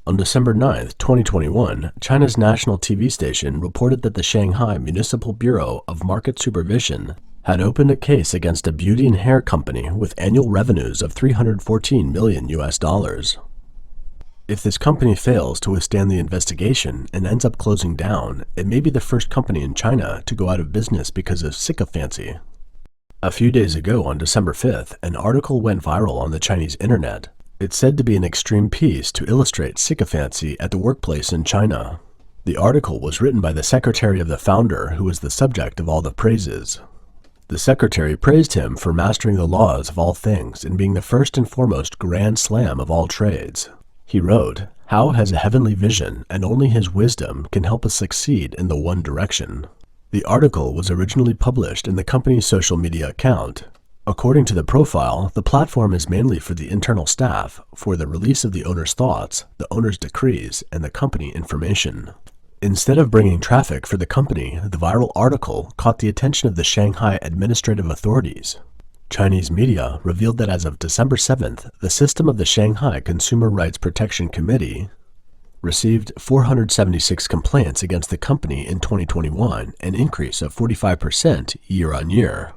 On December 9, 2021, China's national TV station reported that the Shanghai Municipal Bureau of Market Supervision had opened a case against a beauty and hair company with annual revenues of $314 million. If this company fails to withstand the investigation and ends up closing down, it may be the first company in China to go out of business because of sycophancy. A few days ago, on December 5th, an article went viral on the Chinese internet. It's said to be an extreme piece to illustrate sycophancy at the workplace in China. The article was written by the secretary of the founder, who was the subject of all the praises. The secretary praised him for mastering the laws of all things and being the first and foremost grand slam of all trades. He wrote, "Hao has a heavenly vision, and only his wisdom can help us succeed in the one direction." The article was originally published in the company's social media account. According to the profile, the platform is mainly for the internal staff, for the release of the owner's thoughts, the owner's decrees, and the company information. Instead of bringing traffic for the company, the viral article caught the attention of the Shanghai administrative authorities. Chinese media revealed that as of December 7th, the system of the Shanghai Consumer Rights Protection Committee received 476 complaints against the company in 2021, an increase of 45% year-on-year.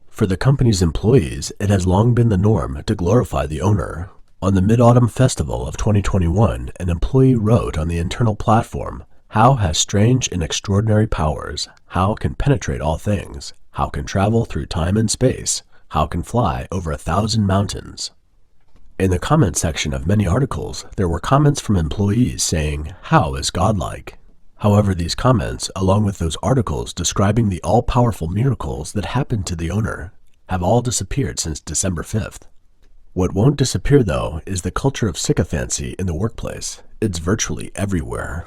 For the company's employees, it has long been the norm to glorify the owner. On the Mid-Autumn Festival of 2021, an employee wrote on the internal platform, "Hao has strange and extraordinary powers. Hao can penetrate all things. Hao can travel through time and space. Hao can fly over 1,000 mountains." In the comment section of many articles, there were comments from employees saying, "Hao is godlike." However, these comments, along with those articles describing the all-powerful miracles that happened to the owner, have all disappeared since December 5th. What won't disappear, though, is the culture of sycophancy in the workplace. It's virtually everywhere.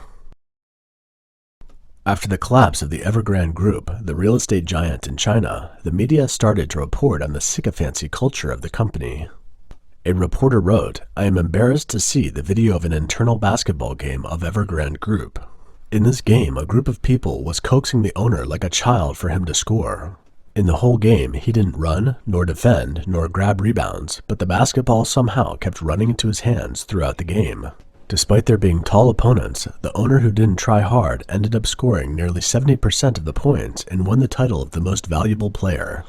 After the collapse of the Evergrande Group, the real estate giant in China, the media started to report on the sycophancy culture of the company. A reporter wrote, "I am embarrassed to see the video of an internal basketball game of Evergrande Group. In this game, a group of people was coaxing the owner like a child for him to score. In the whole game, he didn't run, nor defend, nor grab rebounds, but the basketball somehow kept running into his hands throughout the game. Despite there being tall opponents, the owner who didn't try hard ended up scoring nearly 70% of the points and won the title of the most valuable player."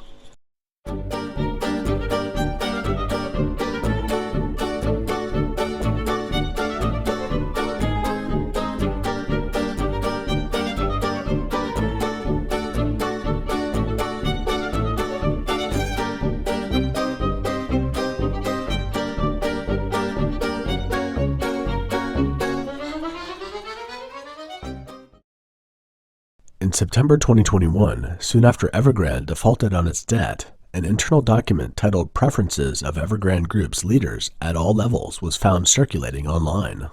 In September 2021, soon after Evergrande defaulted on its debt, an internal document titled "Preferences of Evergrande Group's Leaders at All Levels" was found circulating online.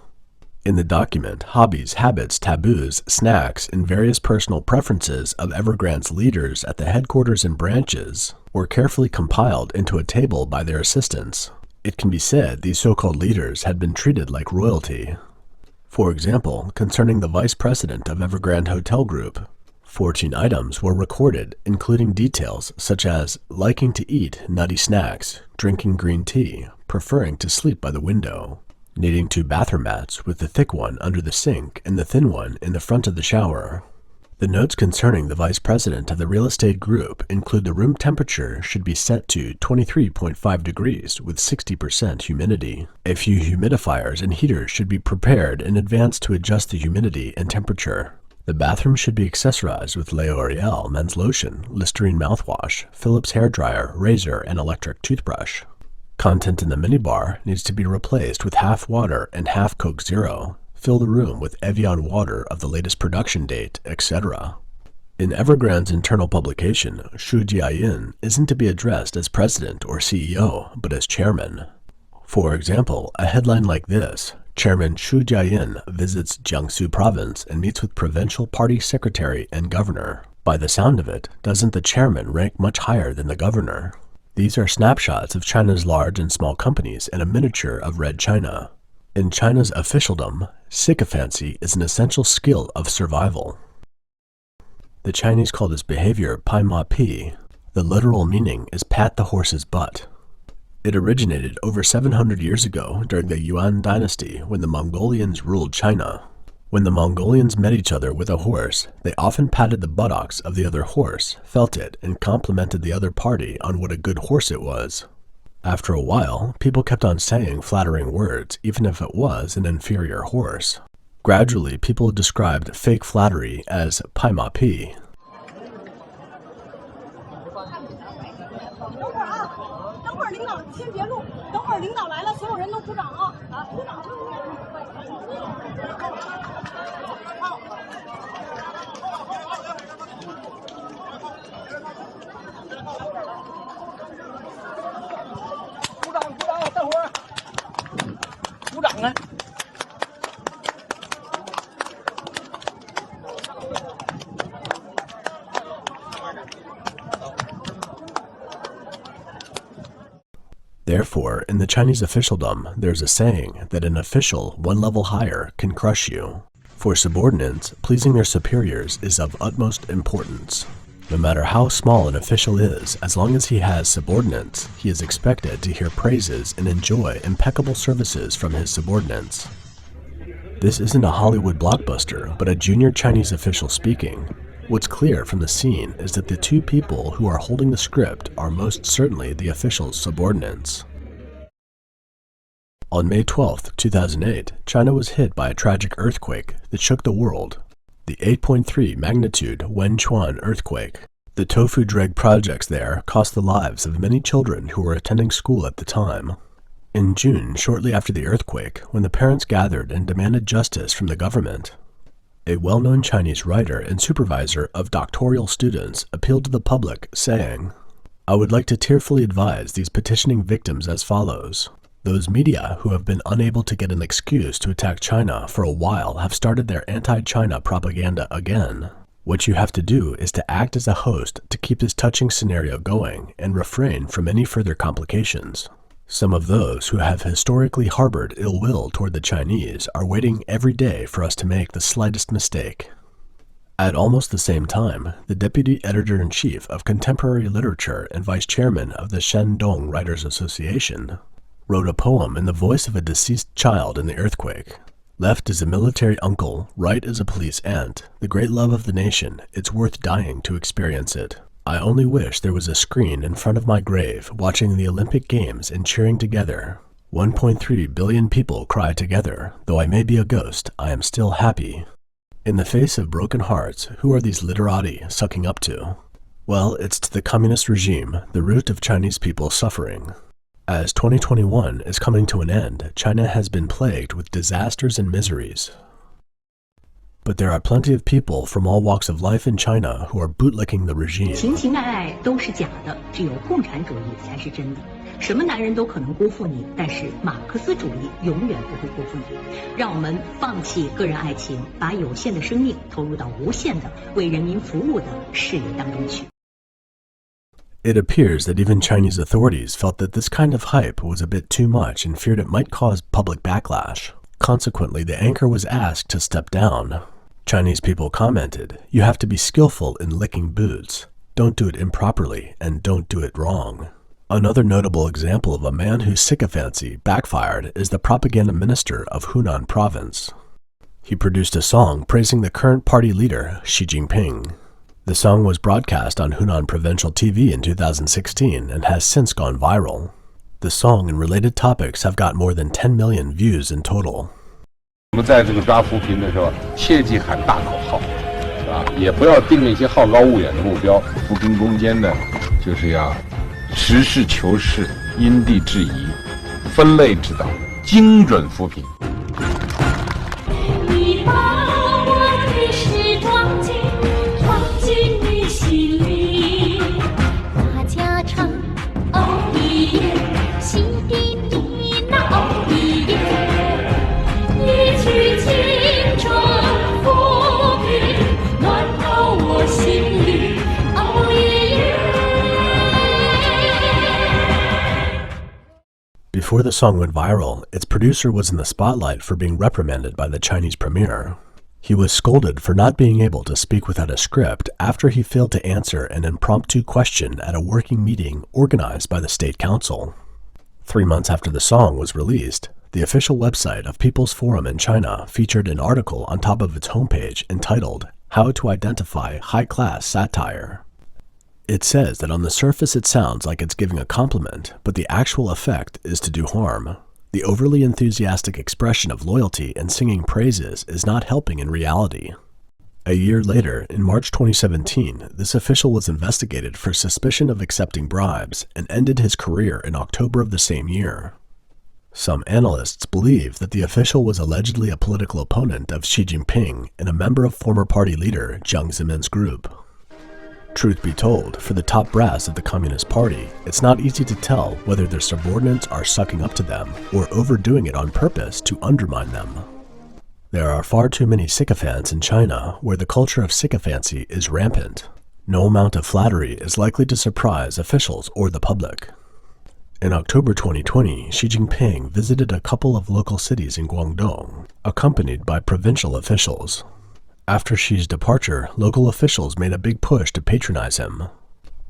In the document, hobbies, habits, taboos, snacks, and various personal preferences of Evergrande's leaders at the headquarters and branches were carefully compiled into a table by their assistants. It can be said these so-called leaders had been treated like royalty. For example, concerning the vice president of Evergrande Hotel Group, 14 items were recorded, including details such as liking to eat nutty snacks, drinking green tea, preferring to sleep by the window, needing 2 bathroom mats with the thick one under the sink and the thin one in the front of the shower. The notes concerning the vice president of the real estate group include the room temperature should be set to 23.5 degrees with 60% humidity. A few humidifiers and heaters should be prepared in advance to adjust the humidity and temperature. The bathroom should be accessorized with L'Oreal men's lotion, Listerine mouthwash, Philips hairdryer, razor, and electric toothbrush. Content in the minibar needs to be replaced with half water and half Coke Zero. Fill the room with Evian water of the latest production date, etc. In Evergrande's internal publication, Xu Jiayin isn't to be addressed as president or CEO, but as chairman. For example, a headline like this: Chairman Xu Jiayin visits Jiangsu province and meets with provincial party secretary and governor. By the sound of it, doesn't the chairman rank much higher than the governor? These are snapshots of China's large and small companies and a miniature of Red China. In China's officialdom, sycophancy is an essential skill of survival. The Chinese call this behavior pai ma pi. The literal meaning is pat the horse's butt. It originated over 700 years ago during the Yuan dynasty when the Mongolians ruled China. When the Mongolians met each other with a horse, they often patted the buttocks of the other horse, felt it, and complimented the other party on what a good horse it was. After a while, people kept on saying flattering words, even if it was an inferior horse. Gradually, people described fake flattery as pai ma pi. Therefore, in the Chinese officialdom, there's a saying that an official one level higher can crush you. For subordinates, pleasing their superiors is of utmost importance. No matter how small an official is, as long as he has subordinates, he is expected to hear praises and enjoy impeccable services from his subordinates. This isn't a Hollywood blockbuster, but a junior Chinese official speaking. What's clear from the scene is that the two people who are holding the script are most certainly the official's subordinates. On May 12, 2008, China was hit by a tragic earthquake that shook the world. The 8.3 magnitude Wenchuan earthquake. The tofu dreg projects there cost the lives of many children who were attending school at the time. In June, shortly after the earthquake, when the parents gathered and demanded justice from the government, a well-known Chinese writer and supervisor of doctoral students appealed to the public, saying, "I would like to tearfully advise these petitioning victims as follows. Those media who have been unable to get an excuse to attack China for a while have started their anti-China propaganda again. What you have to do is to act as a host to keep this touching scenario going and refrain from any further complications. Some of those who have historically harbored ill will toward the Chinese are waiting every day for us to make the slightest mistake." At almost the same time, the deputy editor-in-chief of contemporary literature and vice chairman of the Shandong Writers Association wrote a poem in the voice of a deceased child in the earthquake. Left as a military uncle, right as a police aunt, the great love of the nation, it's worth dying to experience it. I only wish there was a screen in front of my grave watching the Olympic Games and cheering together. 1.3 billion people cry together. Though I may be a ghost, I am still happy. In the face of broken hearts, who are these literati sucking up to? Well, it's to the communist regime, the root of Chinese people's suffering. As 2021 is coming to an end, China has been plagued with disasters and miseries. But there are plenty of people from all walks of life in China who are bootlicking the regime. 情情爱爱都是假的，只有共产主义才是真的。什么男人都可能辜负你，但是马克思主义永远不会辜负你。让我们放弃个人爱情，把有限的生命投入到无限的为人民服务的事业当中去。 It appears that even Chinese authorities felt that this kind of hype was a bit too much and feared it might cause public backlash. Consequently, the anchor was asked to step down. Chinese people commented, "You have to be skillful in licking boots. Don't do it improperly, and don't do it wrong." Another notable example of a man whose sycophancy backfired is the propaganda minister of Hunan province. He produced a song praising the current party leader, Xi Jinping. The song was broadcast on Hunan provincial TV in 2016 and has since gone viral. The song and related topics have got more than 10 million views in total. 我们在这个抓扶贫的时候，切忌喊大口号，也不要定一些好高骛远的目标。扶贫攻坚呢，就是要实事求是、因地制宜、分类指导、精准扶贫。你把我的事装进你心里，大家唱哦咦耶，西的你那哦咦耶。 Before the song went viral, its producer was in the spotlight for being reprimanded by the Chinese premier. He was scolded for not being able to speak without a script after he failed to answer an impromptu question at a working meeting organized by the State Council. 3 months after the song was released, the official website of People's Forum in China featured an article on top of its homepage entitled, "How to Identify High-Class Satire." It says that on the surface it sounds like it's giving a compliment, but the actual effect is to do harm. The overly enthusiastic expression of loyalty and singing praises is not helping in reality. A year later, in March 2017, this official was investigated for suspicion of accepting bribes and ended his career in October of the same year. Some analysts believe that the official was allegedly a political opponent of Xi Jinping and a member of former party leader Jiang Zemin's group. Truth be told, for the top brass of the Communist Party, it's not easy to tell whether their subordinates are sucking up to them or overdoing it on purpose to undermine them. There are far too many sycophants in China, where the culture of sycophancy is rampant. No amount of flattery is likely to surprise officials or the public. In October 2020, Xi Jinping visited a couple of local cities in Guangdong, accompanied by provincial officials. After Xi's departure, local officials made a big push to patronize him.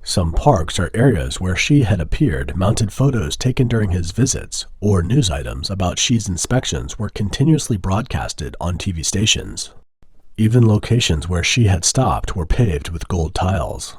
Some parks or areas where Xi had appeared mounted photos taken during his visits, or news items about Xi's inspections were continuously broadcasted on TV stations. Even locations where Xi had stopped were paved with gold tiles.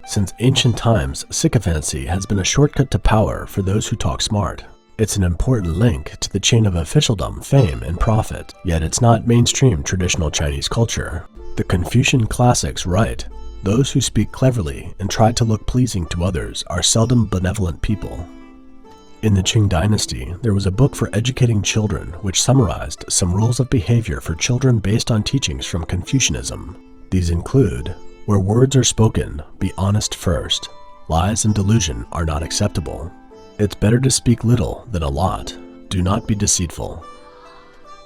Since ancient times, sycophancy has been a shortcut to power for those who talk smart. It's an important link to the chain of officialdom, fame, and profit, yet it's not mainstream traditional Chinese culture. The Confucian classics write, "Those who speak cleverly and try to look pleasing to others are seldom benevolent people." In the Qing dynasty, there was a book for educating children which summarized some rules of behavior for children based on teachings from Confucianism. These include, where words are spoken, be honest first. Lies and delusion are not acceptable. It's better to speak little than a lot. Do not be deceitful.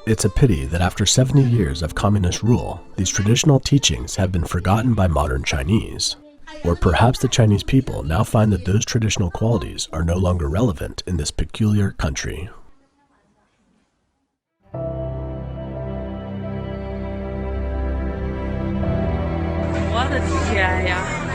It's a pity that after 70 years of communist rule, these traditional teachings have been forgotten by modern Chinese. Or perhaps the Chinese people now find that those traditional qualities are no longer relevant in this peculiar country. 我的天呀！